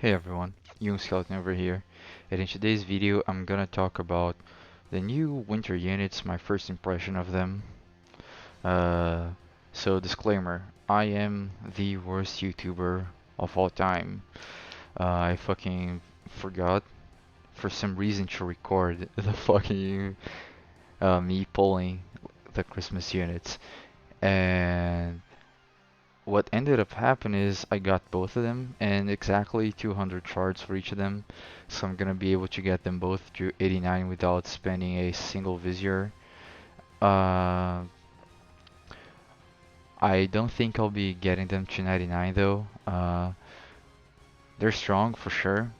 Hey everyone, Young Skeleton over here, and in today's video I'm gonna talk about the new winter units, my first impression of them. Uh, so disclaimer, I am the worst YouTuber of all time. I fucking forgot for some reason to record the fucking me pulling the Christmas units, and what ended up happening is I got both of them and exactly 200 shards for each of them. So I'm gonna be able to get them both to 89 without spending a single Vizier. Uh, I don't think I'll be getting them to 99 though. They're strong for sure,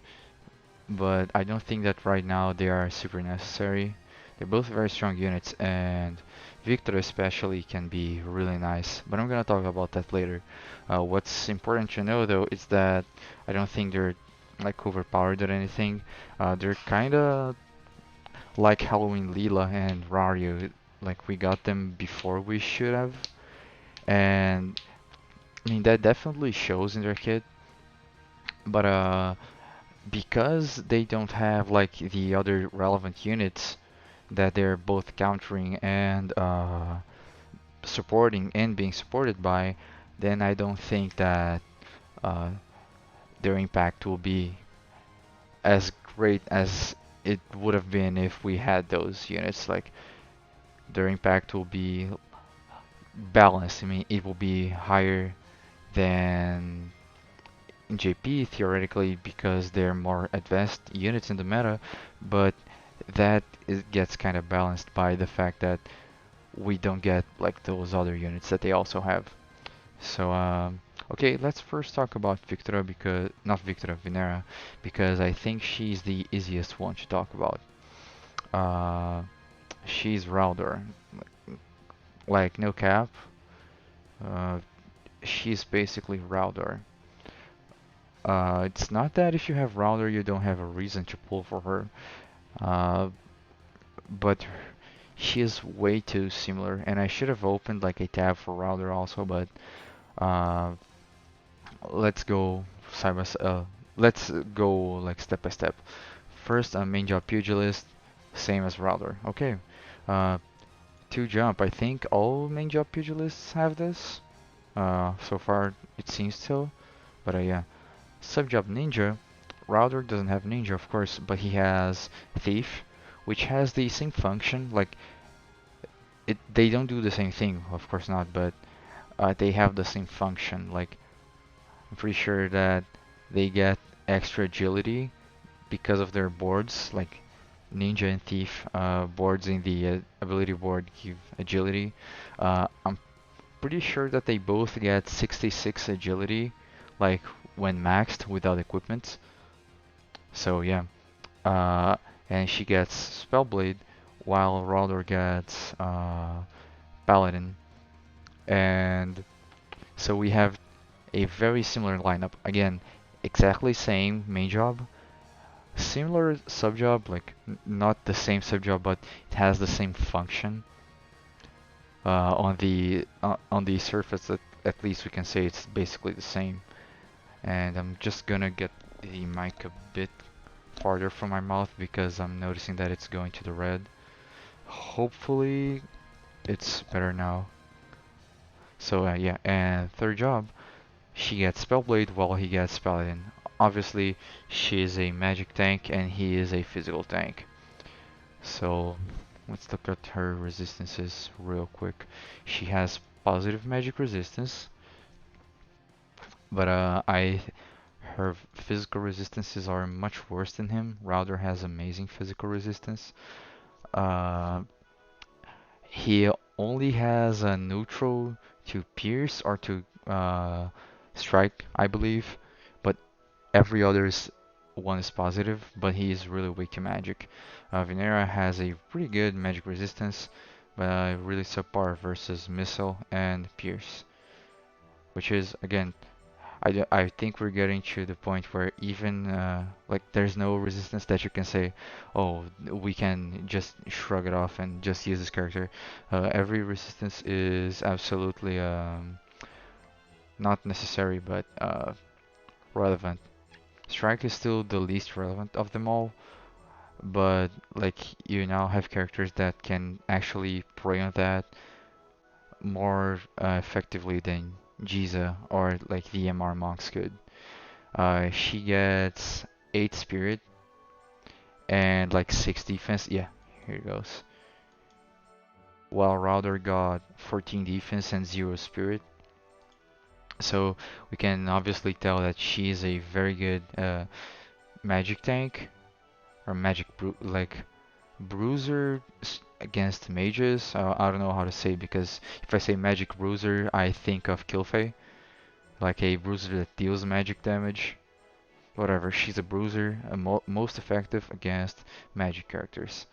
but I don't think that right now they are super necessary. They're both very strong units, and Victor especially can be really nice, but I'm gonna talk about that later. What's important to know though is that I don't think they're like overpowered or anything. They're kinda like Halloween Leela and Rario. Like we got them before we should have, and I mean that definitely shows in their kit. But because they don't have like the other relevant units that they're both countering and supporting and being supported by, then I don't think that uh, their impact will be as great as it would have been if we had those units. Like their impact will be balanced. I mean, it will be higher than in JP theoretically because they're more advanced units in the meta, but that gets kind of balanced by the fact that we don't get like those other units that they also have. So okay, let's first talk about Victora because not Victora, Venera, because I think she's the easiest one to talk about. Uh, she's Raldor, like no cap. Uh, she's basically Raldor. It's not that if you have Raldor you don't have a reason to pull for her, uh, but she is way too similar. And I should have opened like a tab for Raldor also, but uh, let's go side by let's go like step by step. First, a main job pugilist, same as Router. Okay. Uh, two jump. I think all main job pugilists have this. So far it seems so. But yeah, sub job ninja. Router doesn't have ninja, of course, but he has thief, which has the same function. Like it, they don't do the same thing, of course not, but they have the same function. Like I'm pretty sure that they get extra agility because of their boards, like Ninja and Thief boards in the ability board give agility. I'm pretty sure that they both get 66 agility, like when maxed without equipment. So yeah, uh, and she gets Spellblade, while Raldor gets Paladin, and so we have a very similar lineup. Again, exactly same main job, similar subjob, like not the same subjob, but it has the same function on the surface. At least we can say it's basically the same. And I'm just gonna get the mic a bit farther from my mouth because I'm noticing that it's going to the red. Hopefully it's better now. So yeah, and third job, she gets Spellblade while he gets Paladin. Obviously, she is a magic tank and he is a physical tank. So let's look at her resistances real quick. She has positive magic resistance, but her physical resistances are much worse than him. Router has amazing physical resistance. Uh, he only has a neutral to pierce or to strike, I believe, but every other one is positive, but he is really weak to magic. Venera has a pretty good magic resistance, but really subpar versus Missile and Pierce, which is again, I think we're getting to the point where even like there's no resistance that you can say, oh, we can just shrug it off and just use this character. Every resistance is absolutely not necessary, but relevant. Strike is still the least relevant of them all, but like you now have characters that can actually prey on that more effectively than Jiza or like the MR monks could. She gets 8 spirit and like 6 defense. Yeah, here it goes. While Router got 14 defense and 0 spirit. So we can obviously tell that she is a very good magic tank or like bruiser against mages. I don't know how to say because if I say magic bruiser, I think of Kilfei, like a bruiser that deals magic damage. Whatever, she's a bruiser, most effective against magic characters.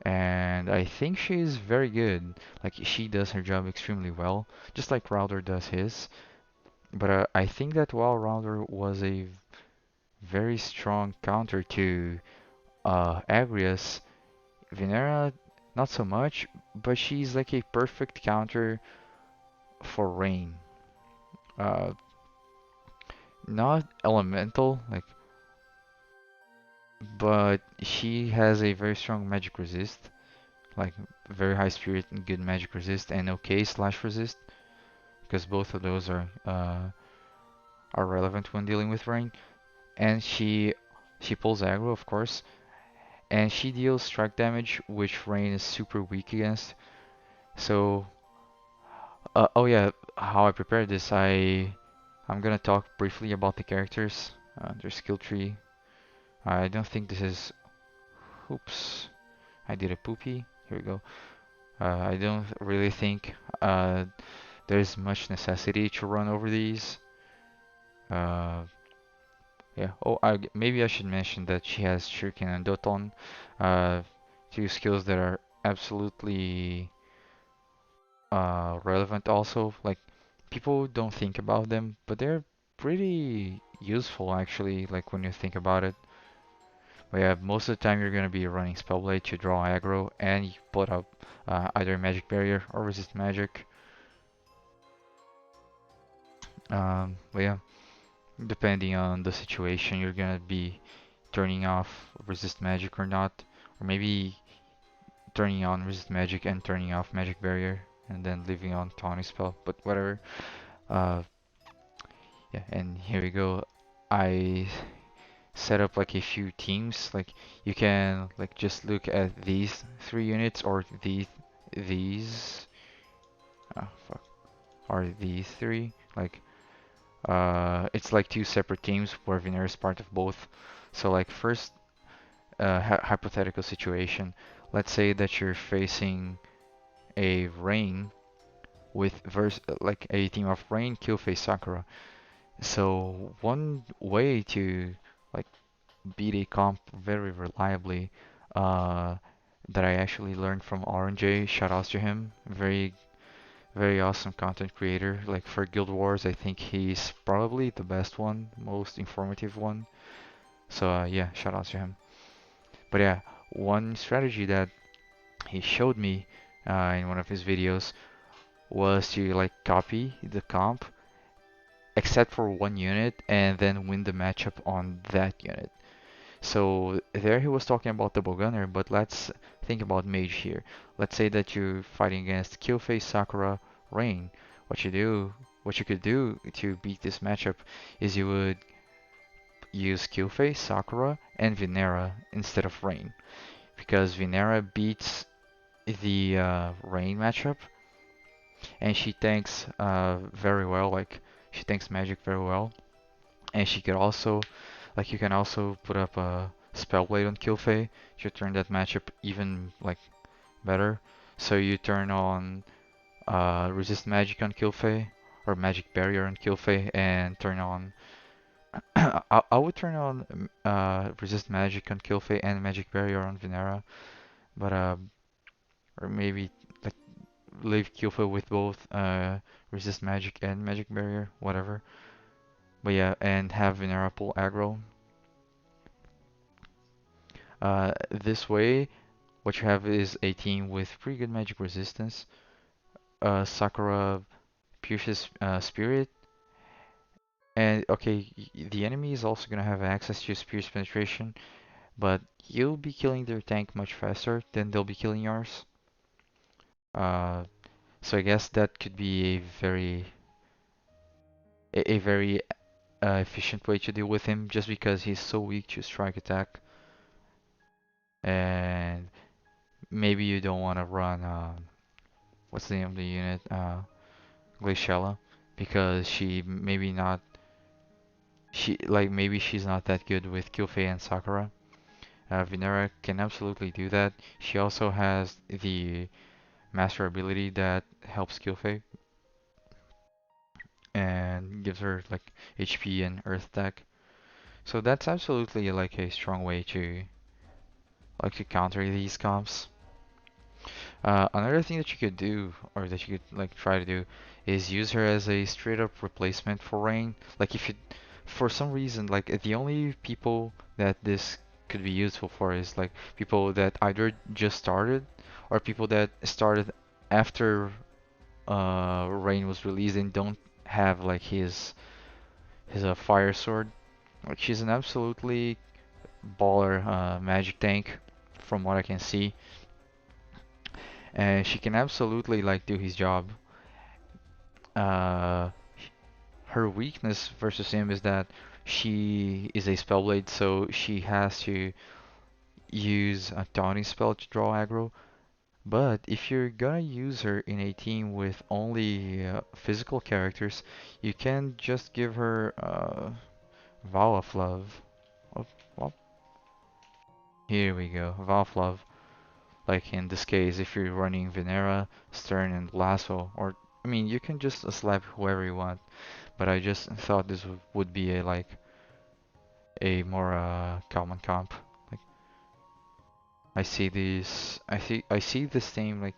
And I think she's very good. Like she does her job extremely well, just like Router does his. But I think that while Router was a very strong counter to Agrias, Venera not so much, but she's like a perfect counter for Rain. Uh, Not elemental, like, but she has a very strong magic resist, like very high spirit and good magic resist, and okay slash resist, because both of those are relevant when dealing with Rain. And she pulls aggro, of course, and she deals strike damage, which Rain is super weak against. So, oh yeah, how I prepared this, I'm gonna talk briefly about the characters, their skill tree. I don't think this is. Oops, I did a poopy. Here we go. I don't really think there's much necessity to run over these. Uh, yeah. Oh, maybe I should mention that she has Shuriken and Doton, uh, two skills that are absolutely relevant also. Like people don't think about them, but they're pretty useful actually. Like when you think about it. But yeah, most of the time you're gonna be running Spellblade to draw aggro and you put up either Magic Barrier or Resist Magic. But yeah, depending on the situation, you're gonna be turning off Resist Magic or not, or maybe turning on Resist Magic and turning off Magic Barrier, and then leaving on Tawny Spell. But whatever. Uh, yeah, and here we go. I set up like a few teams. Like you can like just look at these 3 units or these fuck, or these three. Like it's like two separate teams where Veneer is part of both. So like first hypothetical situation. Let's say that you're facing a Rain with like a team of Rain, Killface, Sakura. So one way to like beat a comp very reliably uh, that I actually learned from RNJ. Shout outs to him. Very awesome content creator. Like for Guild Wars, I think he's probably the best one, most informative one. So yeah, shout outs to him. But yeah, one strategy that he showed me in one of his videos was to like copy the comp except for one unit and then win the matchup on that unit. So there he was talking about double gunner, but let's think about mage here. Let's say that you're fighting against Killface, Sakura, Rain. What you could do to beat this matchup is you would use Killface, Sakura, and Venera instead of Rain, because Venera beats the Rain matchup, and she tanks very well. Like she tanks magic very well, and she could also like you can also put up a Spellblade on Killfei to turn that matchup even like better. So you turn on Resist Magic on Killfei or Magic Barrier on Killfei and turn on I would turn on Resist Magic on Killfei and Magic Barrier on Venera, but or maybe like leave Killfei with both Resist Magic and Magic Barrier, whatever. But yeah, and have Venera pull aggro. This way, what you have is a team with pretty good magic resistance. Sakura pierces Spirit, And okay, the enemy is also gonna have access to Spear's penetration, but you'll be killing their tank much faster than they'll be killing yours. Uh, so I guess that could be a very efficient way to deal with him, just because he's so weak to strike attack. And maybe you don't want to run what's the name of the unit? Glaciella, because she maybe not she like maybe she's not that good with Killfei and Sakura. Venera can absolutely do that. She also has the master ability that helps Killfei and gives her like HP and Earth attack. So that's absolutely like a strong way to counter these comps. Another thing that you could do, or that you could like try to do, is use her as a straight up replacement for Rain. Like if you, for some reason, like the only people that this could be useful for is like people that either just started or people that started after Rain was released and don't have like his fire sword. Like she's an absolutely baller magic tank from what I can see, and she can absolutely like do his job. Uh, Her weakness versus him is that she is a spellblade, so she has to use a taunting spell to draw aggro. But if you're gonna use her in a team with only physical characters, you can just give her Vow of Love. Oh, well, here we go, Vow of Love. Like in this case, if you're running Venera, Stern, and Lasso, or I mean, you can just slap whoever you want. But I just thought this would be a like a more common comp. Like I see this name like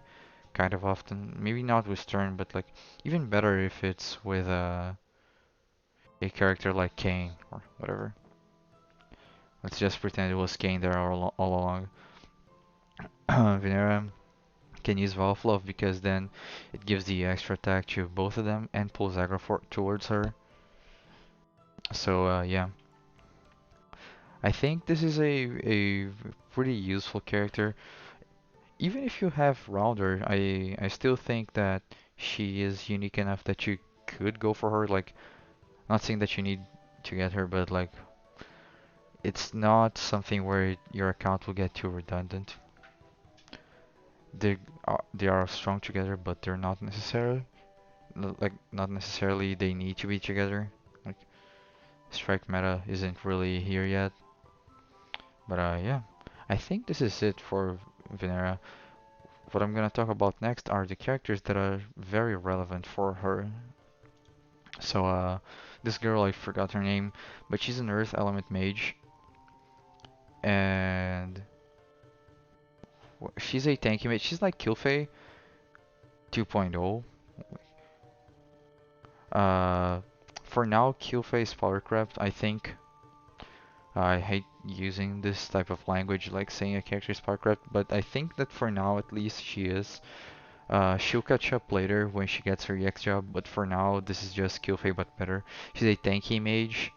kind of often. Maybe not with Stern, but like even better if it's with a character like Kane or whatever. Let's just pretend it was Kane there all along. Venera can use Valve Love because then it gives the extra attack to both of them and pulls aggro towards her. So yeah, I think this is a pretty useful character. Even if you have Rounder, I still think that she is unique enough that you could go for her. Like, not saying that you need to get her, but like, it's not something where your account will get too redundant. They are strong together, but they're not necessarily like not necessarily they need to be together. Like, strike meta isn't really here yet, but yeah, I think this is it for Venera. What I'm gonna talk about next are the characters that are very relevant for her. So, this girl, I forgot her name, but she's an Earth Element Mage, and she's a tanky mage. She's like Killfei 2.0. Uh, for now, Killfei's powercraft, I think. I hate using this type of language, like saying a character is powercraft, but I think that for now, at least, she is. She'll catch up later when she gets her EX job, but for now, this is just Killfei but better. She's a tanky mage,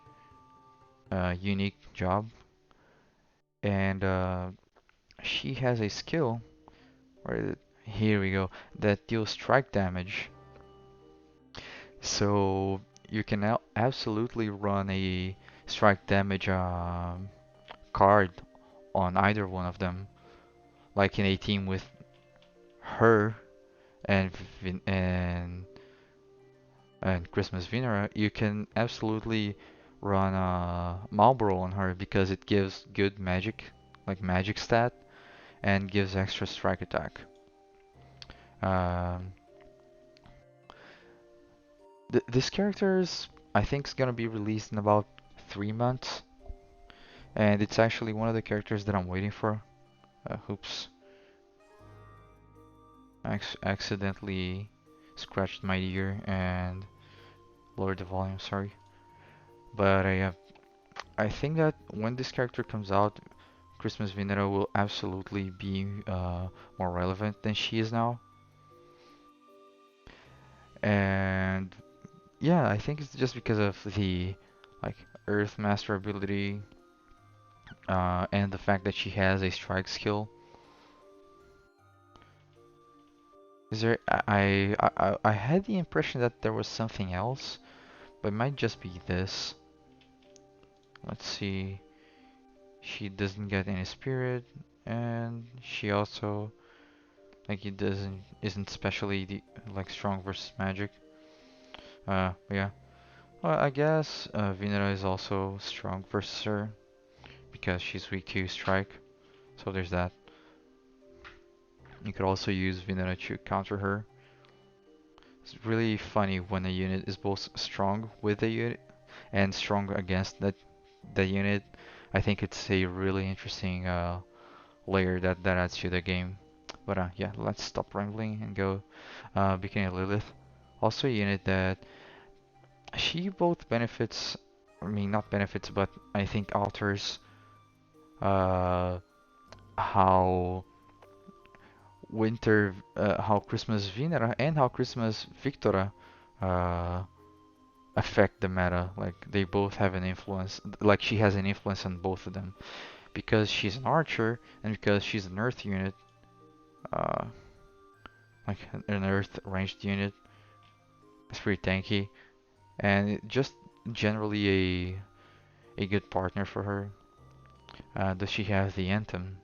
unique job, and she has a skill, where is it? Here we go, that deals strike damage. So you can now absolutely run a strike damage card on either one of them. Like in a team with her and and Christmas Venera, you can absolutely run Marlboro on her because it gives good magic, like magic stat, and gives extra strike attack. Um, this character is, I think, is gonna be released in about 3 months, and it's actually one of the characters that I'm waiting for. Oops, I accidentally scratched my ear and lowered the volume. Sorry, but I think that when this character comes out, Christmas Venera will absolutely be more relevant than she is now. And Yeah, I think it's just because of the like Earth Master ability, and the fact that she has a strike skill. Is there? I had the impression that there was something else, but it might just be this. Let's see. She doesn't get any spirit, and she also like it doesn't isn't specially like strong versus magic. Yeah. Well, I guess Venera is also strong versus her because she's weak to strike. So there's that. You could also use Venera to counter her. It's really funny when a unit is both strong with the unit and strong against the unit. I think it's a really interesting layer that adds to the game. But yeah, let's stop rambling and go Bikini Lilith. Also a unit that she both benefits, I mean not benefits, but I think alters uh, how how Christmas Venera and how Christmas Victora uh, affect the meta. Like they both have an influence, like she has an influence on both of them because she's an archer and because she's an earth unit, uh, like an earth ranged unit. It's pretty tanky and just generally a good partner for her. Does she have the anthem?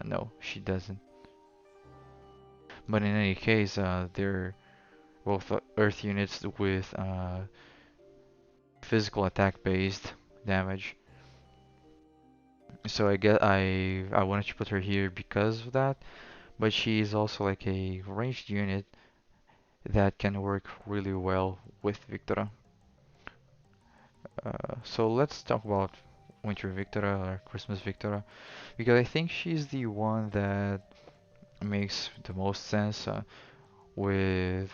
No, she doesn't. But in any case, they're both earth units with physical attack based damage. So I guess I wanted to put her here because of that. But she is also like a ranged unit that can work really well with Victora. So let's talk about Winter Victora or Christmas Victora because I think she's the one that makes the most sense. With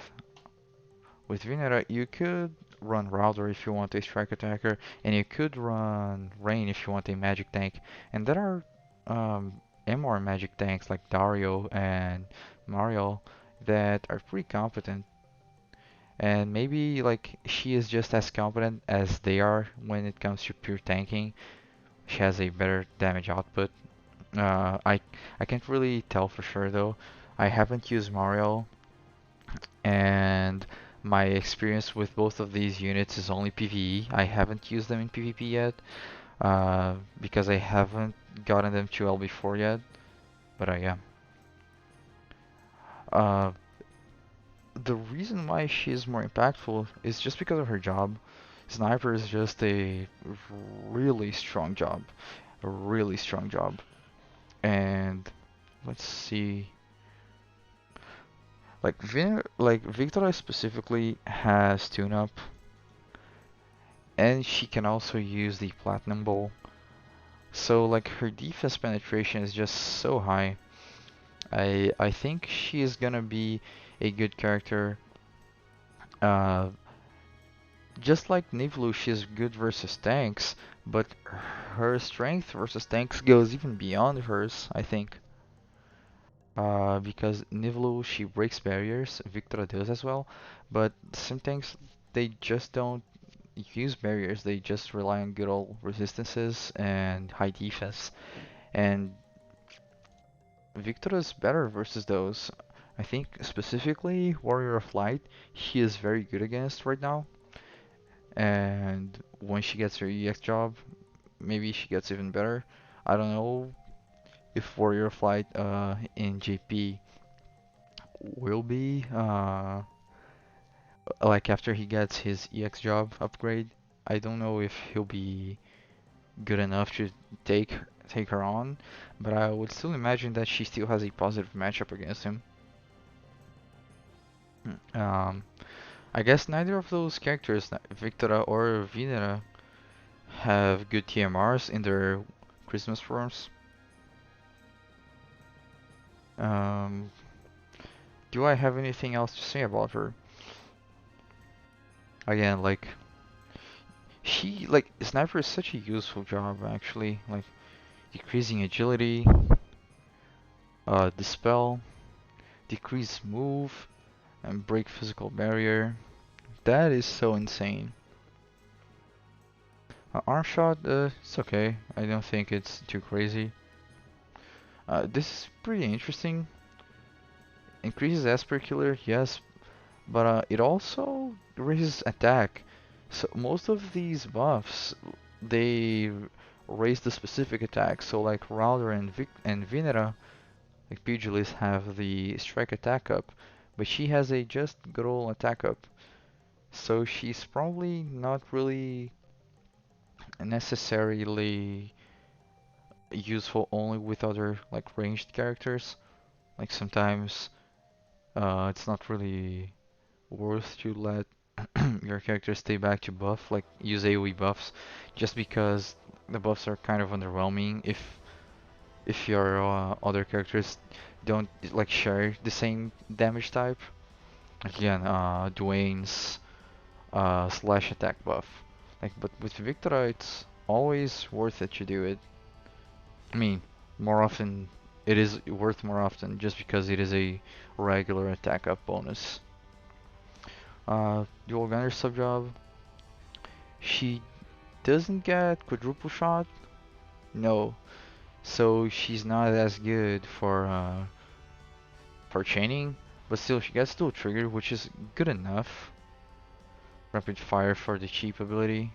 Venera, you could run Router if you want a strike attacker, and you could run Rain if you want a magic tank. And there are MR magic tanks like Dario and Mario that are pretty competent. And maybe like she is just as competent as they are when it comes to pure tanking. She has a better damage output. Uh, I I can't really tell for sure though. I haven't used Mario, and my experience with both of these units is only PvE. I haven't used them in PvP yet, because I haven't gotten them to LB4 yet. But yeah. Uh, the reason why she is more impactful is just because of her job. Sniper is just a really strong job, a really strong job. And let's see, like Victoria specifically has tune-up, and she can also use the Platinum Bowl. So like her defense penetration is just so high. I think she is gonna be a good character. Uh, just like Nivlu, she's good versus tanks, but her strength versus tanks goes even beyond hers, I think. Because Nivlu, she breaks barriers, Victor does as well, but some tanks, they just don't use barriers, they just rely on good old resistances and high defense. And Victor is better versus those. I think specifically Warrior of Light, he is very good against right now. And when she gets her EX job, maybe she gets even better. I don't know if Warrior of Light in JP will be like after he gets his EX job upgrade. I don't know if he'll be good enough to take take her on, but I would still imagine that she still has a positive matchup against him. Um, I guess neither of those characters, Victora or Venera, have good TMRs in their Christmas forms. Um, do I have anything else to say about her? Again, like Sniper is such a useful job actually, like decreasing agility, dispel, decrease move, and break physical barrier, That is so insane. Arm shot, it's okay. I don't think it's too crazy. This is pretty interesting. Increases Esper Killer, yes, but it also raises attack. So most of these buffs, they raise the specific attack. So like Router and Vinera, like Pugilis have the strike attack up, but she has a just good old attack up. So she's probably not really necessarily useful only with other like ranged characters. Like sometimes it's not really worth to let your character stay back to buff, like use AoE buffs, just because the buffs are kind of underwhelming if your other characters don't like share the same damage type. Again, Dwayne's slash attack buff. Like, but with Victora, it's always worth it to do it. I mean, more often, it is worth more often just because it is a regular attack up bonus. Dual Gunner sub job. She doesn't get quadruple shot. No, so she's not as good for chaining, but still she gets dual trigger, which is good enough. Rapid fire for the cheap ability,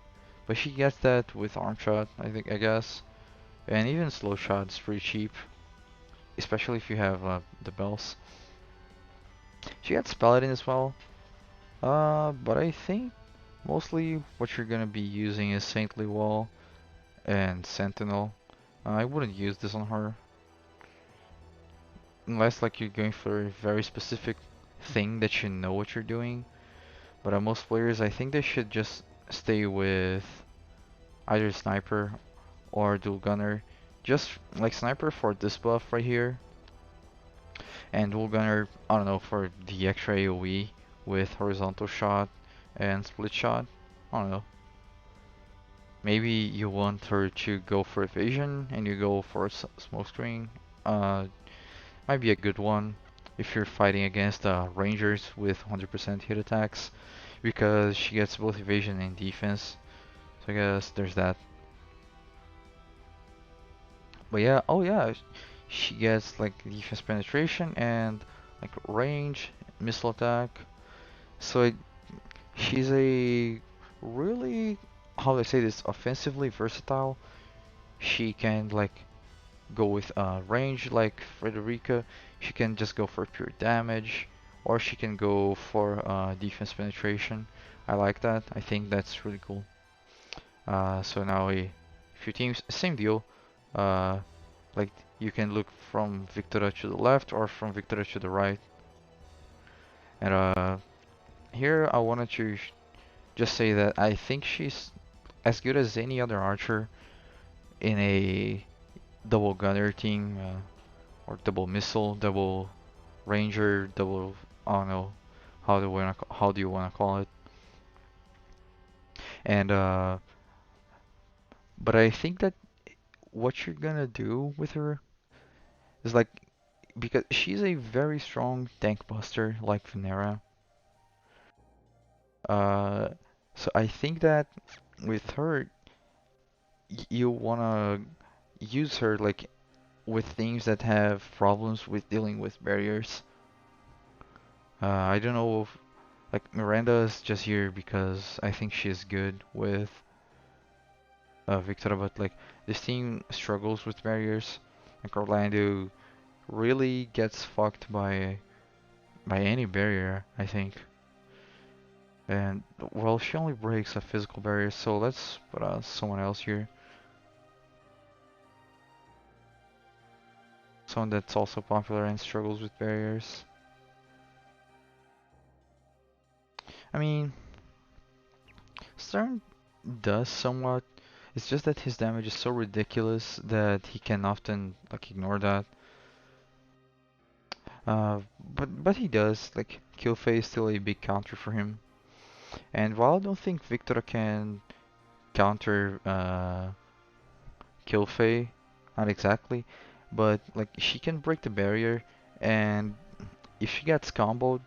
but she gets that with arm shot, I guess, and even slow shot is pretty cheap, especially if you have the bells. She gets paladin as well, but I think mostly what you're gonna be using is Saintly Wall and Sentinel. I wouldn't use this on her unless like you're going for a very specific thing that you know what you're doing. But most players, I think they should just stay with either Sniper or Dual Gunner. Just like Sniper for this buff right here, and Dual Gunner, I don't know, for the extra AoE with Horizontal Shot and Split Shot. I don't know. Maybe you want her to go for evasion and you go for smoke screen. Might be a good one if you're fighting against rangers with 100% hit attacks, because she gets both evasion and defense. So I guess there's that. But yeah, oh yeah, she gets like defense penetration and like range, missile attack. So she's a really, how do I say this, offensively versatile. She can like go with range like Frederica. She can just go for pure damage, or she can go for defense penetration. I like that. I think that's really cool. So now a few teams, same deal. Uh, like you can look from Victoria to the left or from Victoria to the right. And here I wanted to just say that I think she's as good as any other archer in a double gunner team, or double missile, double ranger, double, I don't know how do you wanna call it. And but I think that what you're gonna do with her is like, because she's a very strong tank buster like Venera. Uh, so I think that with her, you wanna use her like with teams that have problems with dealing with barriers. I don't know if like Miranda is just here because I think she's good with Victoria, but like this team struggles with barriers. Like Orlando really gets fucked by any barrier, I think. And well, she only breaks a physical barrier, so let's put someone else here. Someone that's also popular and struggles with barriers. I mean, Stern does somewhat. It's just that his damage is so ridiculous that he can often like ignore that. But he does. Like Killfei is still a big counter for him. And while I don't think Victor can counter Killfei, not exactly, but like she can break the barrier, and if she gets comboed,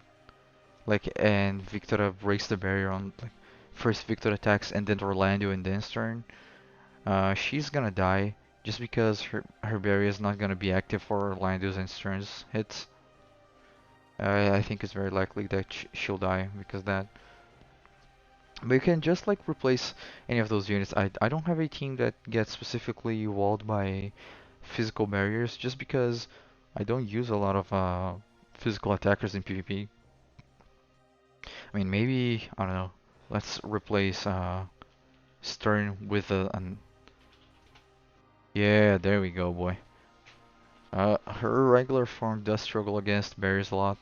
Like, and Victoria breaks the barrier on like first Victor attacks and then Orlando in Dan's turn, she's gonna die just because her barrier is not gonna be active for Orlando's and Stern's hits. I think it's very likely that she'll die because of that. But you can just like replace any of those units. I don't have a team that gets specifically walled by physical barriers just because I don't use a lot of physical attackers in PvP. I mean, maybe, I don't know, let's replace Stern with an... Yeah, there we go, boy. Her regular form does struggle against barriers a lot.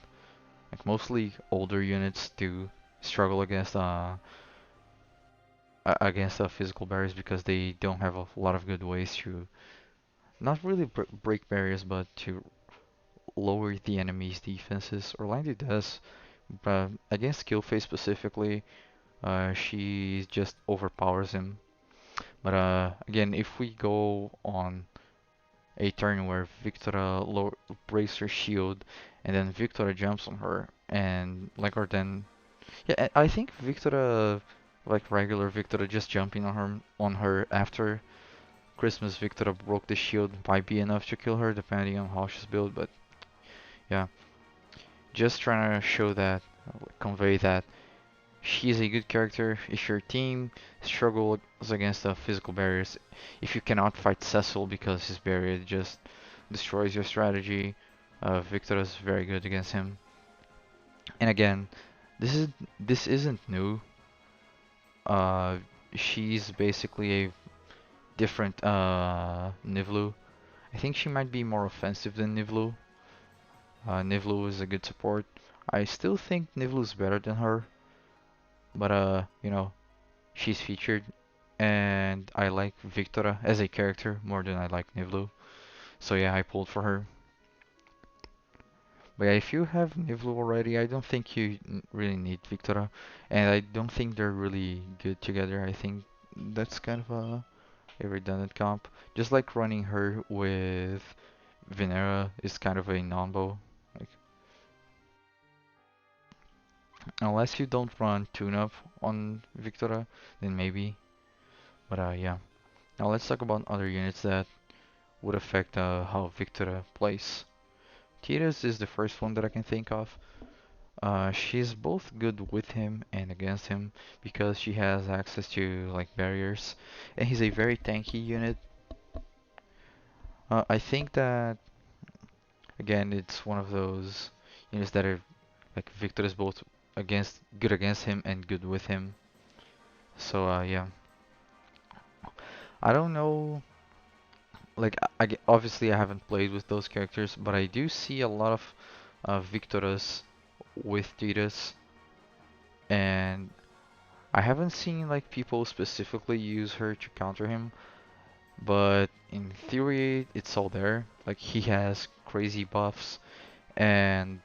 Like, mostly older units do struggle against physical barriers because they don't have a lot of good ways to not really break barriers, but to lower the enemy's defenses. Orlando does, but against Killface specifically, she just overpowers him. But again, if we go on a turn where Victora breaks her shield and then Victora jumps on her and like or then yeah, I think Victora like regular Victora just jumping on her after Christmas Victora broke the shield might be enough to kill her depending on how she's built, but yeah, just trying to show that convey that she is a good character if your team struggles against the physical barriers. If you cannot fight Cecil because his barrier just destroys your strategy, Victor is very good against him. And again, this is this isn't new. Uh, she's basically a different Nivlu. I think she might be more offensive than Nivlu. Nivlu is a good support. I still think Nivlu is better than her, but you know, she's featured, and I like Victora as a character more than I like Nivlu. So yeah, I pulled for her. But yeah, if you have Nivlu already, I don't think you really need Victora, and I don't think they're really good together. I think that's kind of a redundant comp. Just like running her with Venera is kind of a non-bow. Like, unless you don't run tune-up on Victora, then maybe. But yeah. Now let's talk about other units that would affect how Victor plays. Tiras is the first one that I can think of. She's both good with him and against him because she has access to like barriers, and he's a very tanky unit. I think that again it's one of those units that are like Victor is both good against him and good with him. So yeah, I don't know. Like obviously I haven't played with those characters, but I do see a lot of Victoras with Titus, and I haven't seen like people specifically use her to counter him, but in theory it's all there. Like he has crazy buffs and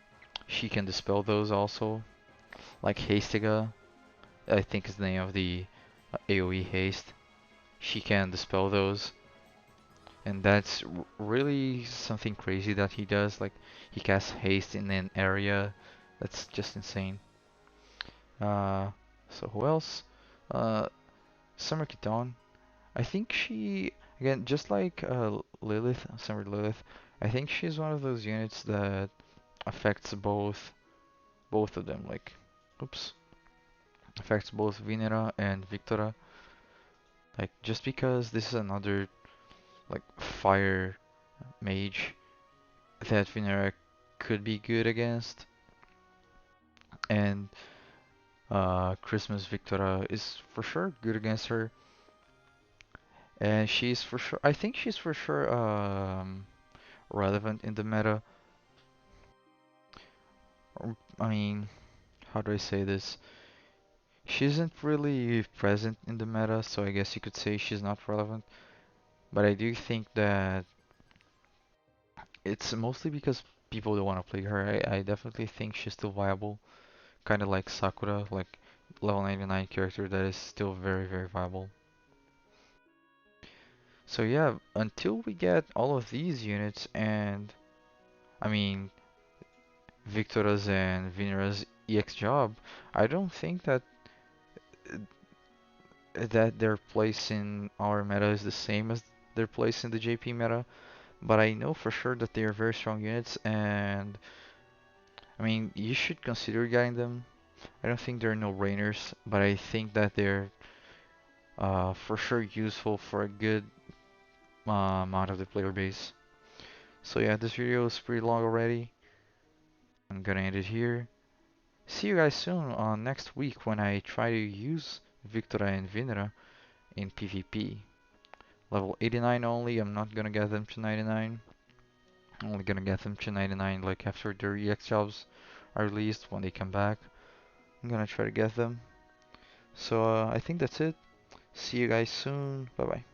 she can dispel those also. Like Hastega, I think is the name of the AoE haste. She can dispel those, and that's really something crazy that he does. Like he casts haste in an area. That's just insane. Uh, so who else? Uh, Summer Kiton. I think she, again, just like Lilith, Summer Lilith, I think she's one of those units that affects both of them. Like, oops, affects both Venera and Victora. Like, just because this is another like fire mage that Venera could be good against, and Christmas Victora is for sure good against her, and she's for sure. I think she's for sure relevant in the meta. I mean, how do I say this? She isn't really present in the meta, so I guess you could say she's not relevant. But I do think that it's mostly because people don't want to play her. I definitely think she's still viable, kind of like Sakura, like level 99 character that is still very, very viable. So yeah, until we get all of these units and I mean Victoras and Veneras EX job, I don't think that their place in our meta is the same as their place in the JP meta, but I know for sure that they are very strong units, and I mean, you should consider getting them. I don't think they're no-brainers, but I think that they're for sure useful for a good amount of the player base. So yeah, this video is pretty long already. I'm gonna end it here. See you guys soon on next week when I try to use Victora and Vinera in PvP. Level 89 only, I'm not gonna get them to 99. I'm only gonna get them to 99 like after their EX jobs are released when they come back. I'm gonna try to get them. So I think that's it. See you guys soon. Bye bye.